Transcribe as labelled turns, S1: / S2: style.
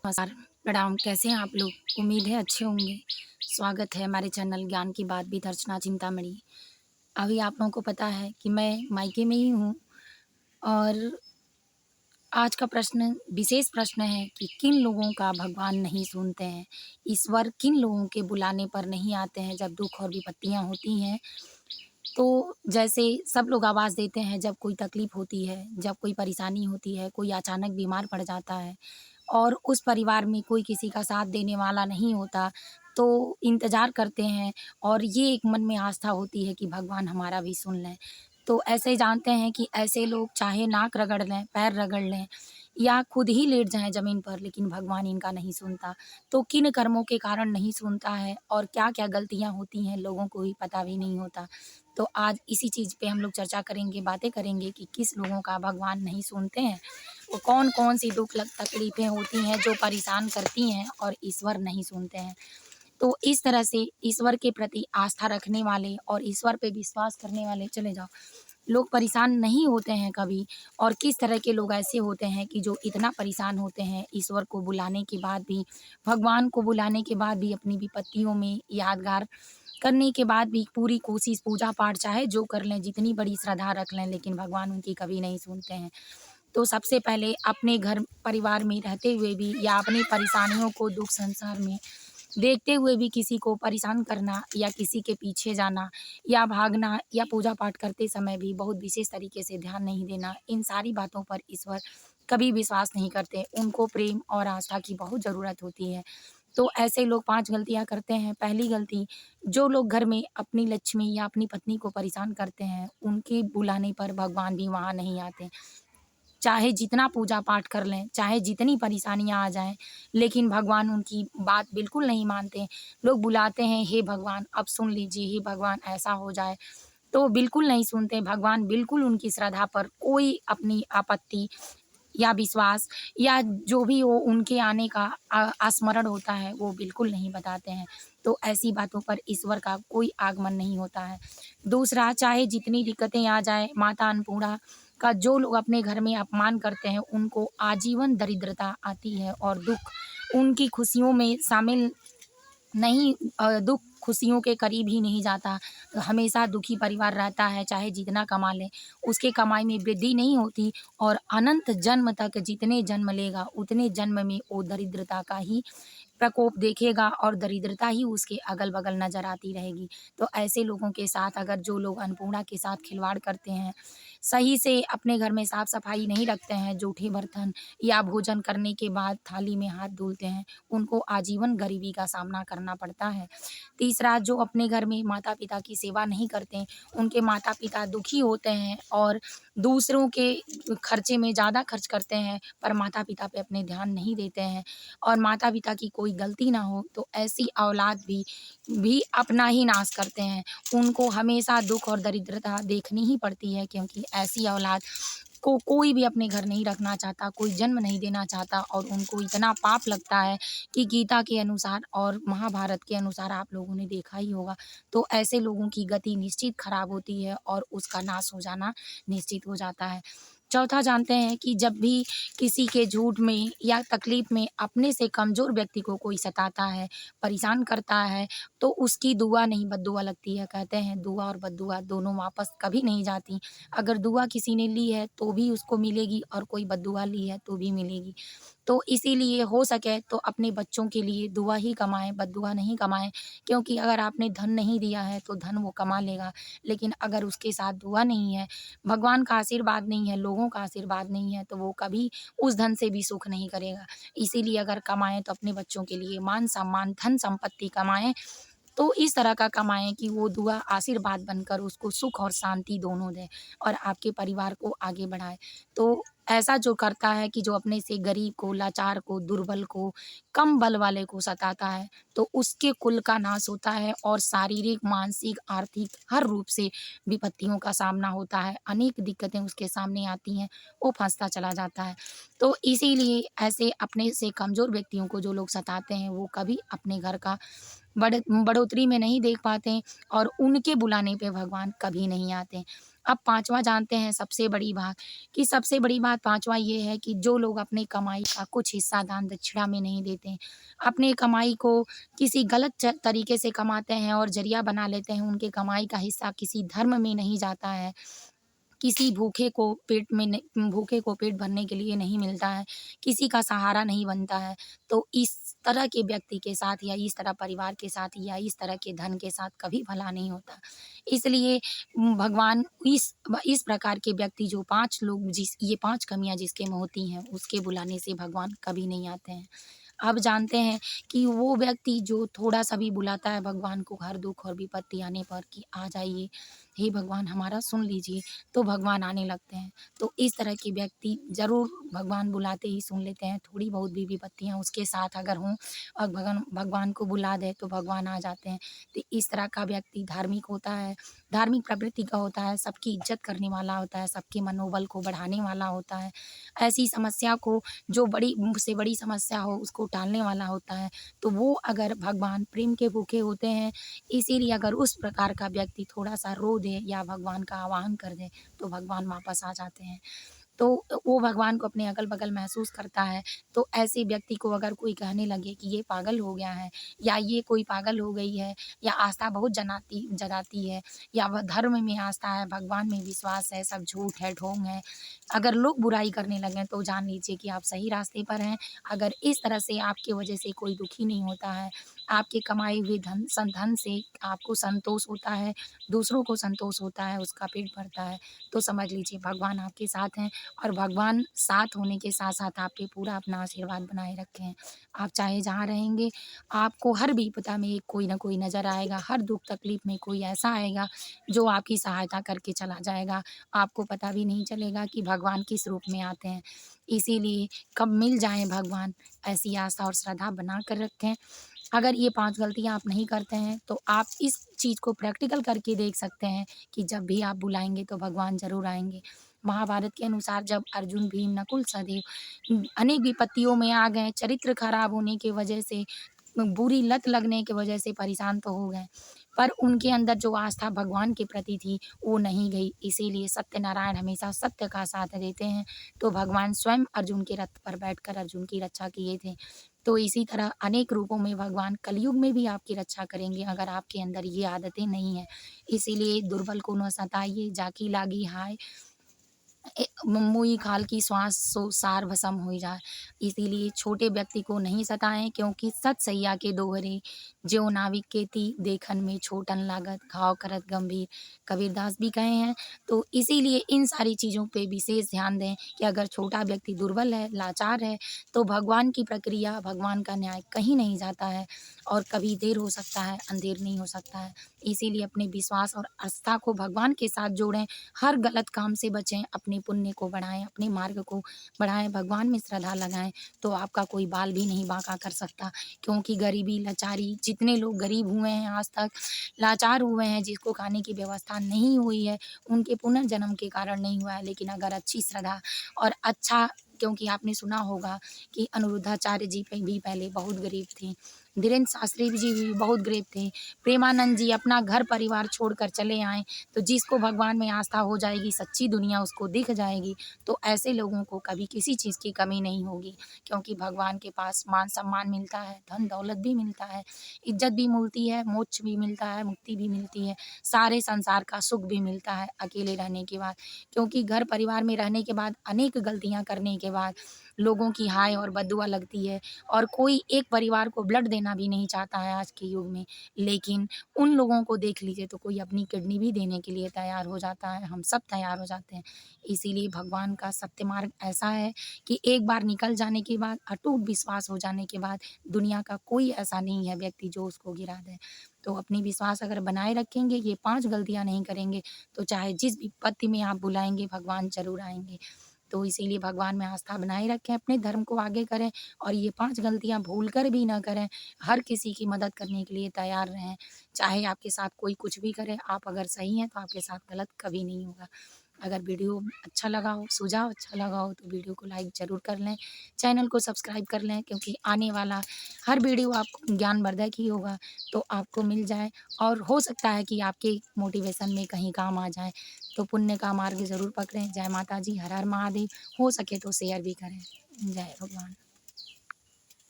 S1: नमस्कार, प्रणाम, कैसे हैं आप लोग? उम्मीद है अच्छे होंगे। स्वागत है हमारे चैनल ज्ञान की बात विद अर्चना चिंतामणि। अभी आप लोगों को पता है कि मैं मायके में ही हूँ और आज का प्रश्न विशेष प्रश्न है कि किन लोगों का भगवान नहीं सुनते हैं? ईश्वर किन लोगों के बुलाने पर नहीं आते हैं जब दुःख और विपत्तियाँ होती हैं? तो जैसे सब लोग आवाज़ देते हैं जब कोई तकलीफ़ होती है, जब कोई परेशानी होती है, कोई अचानक बीमार पड़ जाता है और उस परिवार में कोई किसी का साथ देने वाला नहीं होता, तो इंतज़ार करते हैं और ये एक मन में आस्था होती है कि भगवान हमारा भी सुन लें। तो ऐसे जानते हैं कि ऐसे लोग चाहे नाक रगड़ लें, पैर रगड़ लें या खुद ही लेट जाएँ ज़मीन पर, लेकिन भगवान इनका नहीं सुनता। तो किन कर्मों के कारण नहीं सुनता है और क्या-क्या गलतियाँ होती हैं, लोगों को ही पता भी नहीं होता। तो आज इसी चीज़ पे हम लोग चर्चा करेंगे, बातें करेंगे कि किस लोगों का भगवान नहीं सुनते हैं। वो कौन-कौन सी दुःख लग तकलीफ़ें होती हैं जो परेशान करती हैं और ईश्वर नहीं सुनते हैं। तो इस तरह से ईश्वर के प्रति आस्था रखने वाले और ईश्वर पे विश्वास करने वाले चले जाओ, लोग परेशान नहीं होते हैं कभी। और किस तरह के लोग ऐसे होते हैं कि जो इतना परेशान होते हैं ईश्वर को बुलाने के बाद भी, भगवान को बुलाने के बाद भी अपनी विपत्तियों में यादगार करने के बाद भी पूरी कोशिश पूजा-पाठ चाहे जो कर लें, जितनी बड़ी श्रद्धा रख लें, लेकिन भगवान उनकी कभी नहीं सुनते हैं। तो सबसे पहले अपने घर परिवार में रहते हुए भी या अपनी परेशानियों को दुःख संसार में देखते हुए भी किसी को परेशान करना या किसी के पीछे जाना या भागना या पूजा पाठ करते समय भी बहुत विशेष तरीके से ध्यान नहीं देना, इन सारी बातों पर ईश्वर कभी विश्वास नहीं करते। उनको प्रेम और आस्था की बहुत ज़रूरत होती है। तो ऐसे लोग 5 गलतियाँ करते हैं। पहली गलती, जो लोग घर में अपनी लक्ष्मी या अपनी पत्नी को परेशान करते हैं, उनके बुलाने पर भगवान भी वहाँ नहीं आते। चाहे जितना पूजा-पाठ कर लें, चाहे जितनी परेशानियाँ आ जाएँ, लेकिन भगवान उनकी बात बिल्कुल नहीं मानते। लोग बुलाते हैं, "हे भगवान, अब सुन लीजिए, हे भगवान ऐसा हो जाए।" तो बिल्कुल नहीं सुनते। भगवान बिल्कुल उनकी श्रद्धा पर कोई अपनी आपत्ति या विश्वास या जो भी हो उनके आने का स्मरण होता है, वो बिल्कुल नहीं बताते हैं। तो ऐसी बातों पर ईश्वर का कोई आगमन नहीं होता है। दूसरा, चाहे जितनी दिक्कतें आ जाएँ, माता अन्नपूर्णा का जो लोग अपने घर में अपमान करते हैं, उनको आजीवन दरिद्रता आती है और दुःख उनकी खुशियों में शामिल नहीं, दुःख खुशियों के करीब ही नहीं जाता। हमेशा दुखी परिवार रहता है, चाहे जितना कमा ले, उसके कमाई में वृद्धि नहीं होती और अनंत जन्म तक जितने जन्म लेगा, उतने जन्म में वो दरिद्रता का ही प्रकोप देखेगा और दरिद्रता ही उसके अगल-बगल नज़र आती रहेगी। तो ऐसे लोगों के साथ अगर जो लोग अन्नपूर्णा के साथ खिलवाड़ करते हैं, सही से अपने घर में साफ-सफाई नहीं रखते हैं, जूठे बर्तन या भोजन करने के बाद थाली में हाथ धुलते हैं, उनको आजीवन गरीबी का सामना करना पड़ता है। तीसरा, जो अपने घर में माता-पिता की सेवा नहीं करते, उनके माता-पिता दुखी होते हैं और दूसरों के खर्चे में ज़्यादा खर्च करते हैं, पर माता-पिता पे अपने ध्यान नहीं देते हैं और माता-पिता की कोई गलती ना हो, तो ऐसी औलाद भी अपना ही नाश करते हैं। उनको हमेशा दुःख और दरिद्रता देखनी ही पड़ती है क्योंकि ऐसी औलाद को कोई भी अपने घर नहीं रखना चाहता, कोई जन्म नहीं देना चाहता और उनको इतना पाप लगता है कि गीता के अनुसार और महाभारत के अनुसार आप लोगों ने देखा ही होगा। तो ऐसे लोगों की गति निश्चित खराब होती है और उसका नाश हो जाना निश्चित हो जाता है। चौथा, जानते हैं कि जब भी किसी के झूठ में या तकलीफ़ में अपने से कमज़ोर व्यक्ति को कोई सताता है, परेशान करता है, तो उसकी दुआ नहीं बद्दुआ लगती है। कहते हैं दुआ और बद्दुआ दोनों वापस कभी नहीं जाती। अगर दुआ किसी ने ली है तो भी उसको मिलेगी और कोई बद्दुआ ली है तो भी मिलेगी। तो इसीलिए हो सके तो अपने बच्चों के लिए दुआ ही कमाएँ, बद्दुआ नहीं कमाएँ, क्योंकि अगर आपने धन नहीं दिया है तो धन वो कमा लेगा। लेकिन अगर उसके साथ दुआ नहीं है, भगवान का आशीर्वाद नहीं है, लोगों का आशीर्वाद नहीं है, तो वो कभी उस धन से भी सुख नहीं करेगा। इसीलिए अगर कमाएँ तो अपने बच्चों के लिए मान-सम्मान, धन-संपत्ति कमाएँ, तो इस तरह का कमाएँ कि वो दुआ आशीर्वाद बनकर उसको सुख और शांति दोनों दे और आपके परिवार को आगे बढ़ाए। तो ऐसा जो करता है कि जो अपने से गरीब को, लाचार को, दुर्बल को, कम बल वाले को सताता है, तो उसके कुल का नाश होता है और शारीरिक, मानसिक, आर्थिक हर रूप से विपत्तियों का सामना होता है। अनेक दिक्कतें उसके सामने आती हैं, वो फँसता चला जाता है। तो इसीलिए ऐसे अपने से कमज़ोर व्यक्तियों को जो लोग सताते हैं, वो कभी अपने घर का बढ़ोतरी में नहीं देख पाते और उनके बुलाने पे भगवान कभी नहीं आते। अब 5वां जानते हैं सबसे बड़ी बात, कि सबसे बड़ी बात 5वां ये है कि जो लोग अपनी कमाई का कुछ हिस्सा दान दक्षिणा में नहीं देते हैं, अपनी कमाई को किसी गलत तरीके से कमाते हैं और ज़रिया बना लेते हैं, उनके कमाई का हिस्सा किसी धर्म में नहीं जाता है, किसी भूखे को पेट भरने के लिए नहीं मिलता है, किसी का सहारा नहीं बनता है। तो इस तरह के व्यक्ति के साथ या इस तरह परिवार के साथ या इस तरह के धन के साथ कभी भला नहीं होता। इसलिए भगवान इस प्रकार के व्यक्ति जो 5 लोग जिस ये 5 कमियाँ जिसके में होती हैं, उसके बुलाने से भगवान कभी नहीं आते हैं। अब जानते हैं कि वो व्यक्ति जो थोड़ा-सा भी बुलाता है भगवान को हर दुःख और विपत्ति आने पर कि आ जाइए, हे भगवान हमारा सुन लीजिए, तो भगवान आने लगते हैं। तो इस तरह के व्यक्ति ज़रूर भगवान बुलाते ही सुन लेते हैं, थोड़ी बहुत भी विपत्तियाँ उसके साथ अगर हों और भगवान को बुला दें तो भगवान आ जाते हैं। तो इस तरह का व्यक्ति धार्मिक होता है, धार्मिक प्रवृत्ति का होता है, सबकी इज़्ज़त करने वाला होता है, सबके मनोबल को बढ़ाने वाला होता है। ऐसी समस्या को जो से बड़ी समस्या हो उसको टालने वाला होता है। तो वो अगर भगवान प्रेम के भूखे होते हैं, इसीलिए अगर उस प्रकार का व्यक्ति थोड़ा-सा रो दे या भगवान का आह्वान कर दे, तो भगवान वापस आ जाते हैं। तो वो भगवान को अपने अगल-बगल महसूस करता है, तो ऐसे व्यक्ति को अगर कोई कहने लगे कि ये पागल हो गया है या ये कोई पागल हो गई है या आस्था बहुत जताती है या वह धर्म में आस्था है, भगवान में विश्वास है, सब झूठ है, ढोंग है। अगर लोग बुराई करने लगें तो जान लीजिए कि आप सही रास्ते पर हैं। अगर इस तरह से आपकी वजह से कोई दुखी नहीं होता है, आपके कमाए हुए धन से आपको संतोष होता है, दूसरों को संतोष होता है, उसका पेट भरता है, तो समझ लीजिए भगवान आपके साथ हैं और भगवान साथ होने के साथ-साथ आप पे पूरा अपना आशीर्वाद बनाए रखे हैं। आप चाहे जहाँ रहेंगे, आपको हर विपदा में एक कोई न कोई नज़र आएगा, हर दुःख-तकलीफ़ में कोई ऐसा आएगा, जो आपकी सहायता करके चला जाएगा। आपको पता भी नहीं चलेगा कि भगवान किस रूप में आते हैं। इसीलिए कब मिल जाएँ भगवान, ऐसी आस्था और श्रद्धा बना कर रखें। अगर ये 5 गलतियाँ आप नहीं करते हैं, तो आप इस चीज़ को प्रैक्टिकल करके देख सकते हैं कि जब भी आप बुलाएँगे तो भगवान ज़रूर आएँगे। महाभारत के अनुसार जब अर्जुन, भीम, नकुल, सहदेव अनेक विपत्तियों में आ गए, चरित्र खराब होने की वजह से, बुरी लत लगने की वजह से परेशान तो हो गए, पर उनके अंदर जो आस्था भगवान के प्रति थी, वो नहीं गई। इसीलिए सत्यनारायण हमेशा सत्य का साथ देते हैं, तो भगवान स्वयं अर्जुन के रथ पर बैठकर अर्जुन की रक्षा किए थे। तो इसी तरह अनेक रूपों में भगवान कलयुग में भी आपकी रक्षा करेंगे अगर आपके अंदर ये आदतें नहीं हैं। इसीलिए दुर्बल को न सताइए, जाकी लागी हाय, मुँही खाल की श्वास सो सार भस्म होई जाए। इसीलिए छोटे व्यक्ति को नहीं सताएँ क्योंकि सत सैया के दोहरे, ज्यों नाविक केती देखन में छोटन लागत, घाव करत गंभीर, कबीरदास भी कहे हैं। तो इसीलिए इन सारी चीज़ों पे विशेष ध्यान दें कि अगर छोटा व्यक्ति दुर्बल है, लाचार है, तो भगवान की प्रक्रिया, भगवान का न्याय कहीं नहीं जाता है और कभी देर हो सकता है, अंधेर नहीं हो सकता है। इसीलिए अपने विश्वास और आस्था को भगवान के साथ जोड़ें, हर गलत काम से बचें, अपने पुण्य को बढ़ाएँ, अपने मार्ग को बढ़ाएँ, भगवान में श्रद्धा लगाएँ, तो आपका कोई बाल भी नहीं बांका कर सकता। क्योंकि गरीबी, लाचारी जितने लोग गरीब हुए हैं आज तक, लाचार हुए हैं, जिसको खाने की व्यवस्था नहीं हुई है, उनके पुनर्जन्म के कारण नहीं हुआ है। लेकिन अगर अच्छी श्रद्धा और अच्छा, क्योंकि आपने सुना होगा कि अनिरुद्धाचार्य जी पे भी पहले बहुत गरीब थे, धीरेन्द्र शास्त्री जी भी बहुत गरीब थे, प्रेमानंद जी अपना घर परिवार छोड़कर चले आए। तो जिसको भगवान में आस्था हो जाएगी, सच्ची दुनिया उसको दिख जाएगी, तो ऐसे लोगों को कभी किसी चीज़ की कमी नहीं होगी, क्योंकि भगवान के पास मान-सम्मान मिलता है, धन-दौलत भी मिलता है, इज़्ज़त भी मिलती है, मोक्ष भी मिलता है, मुक्ति भी मिलती है, सारे संसार का सुख भी मिलता है अकेले रहने के बाद। क्योंकि घर परिवार में रहने के बाद, अनेक गलतियाँ करने के बाद लोगों की हाय और बददुआ लगती है और कोई एक परिवार को ब्लड देना भी नहीं चाहता है आज के युग में। लेकिन उन लोगों को देख लीजिए तो कोई अपनी किडनी भी देने के लिए तैयार हो जाता है, हम सब तैयार हो जाते हैं। इसीलिए भगवान का सत्य मार्ग ऐसा है कि एक बार निकल जाने के बाद, अटूट विश्वास हो जाने के बाद, दुनिया का कोई ऐसा नहीं है व्यक्ति जो उसको गिरा दे। तो अपनी विश्वास अगर बनाए रखेंगे, ये 5 गलतियाँ नहीं करेंगे, तो चाहे जिस विपत्ति में आप बुलाएँगे, भगवान ज़रूर आएँगे। तो इसीलिए भगवान में आस्था बनाए रखें, अपने धर्म को आगे करें और ये 5 गलतियाँ भूलकर भी ना करें। हर किसी की मदद करने के लिए तैयार रहें, चाहे आपके साथ कोई कुछ भी करे, आप अगर सही हैं तो आपके साथ गलत कभी नहीं होगा। अगर वीडियो अच्छा लगा हो, सुझाव अच्छा लगा हो तो वीडियो को लाइक ज़रूर कर लें, चैनल को सब्सक्राइब कर लें क्योंकि आने वाला हर वीडियो आपको ज्ञानवर्धक ही होगा, तो आपको मिल जाए और हो सकता है कि आपके मोटिवेशन में कहीं काम आ जाए। तो पुण्य का मार्ग ज़रूर पकड़ें। जय माता जी, हर हर महादेव। हो सके तो शेयर भी करें। जय भगवान।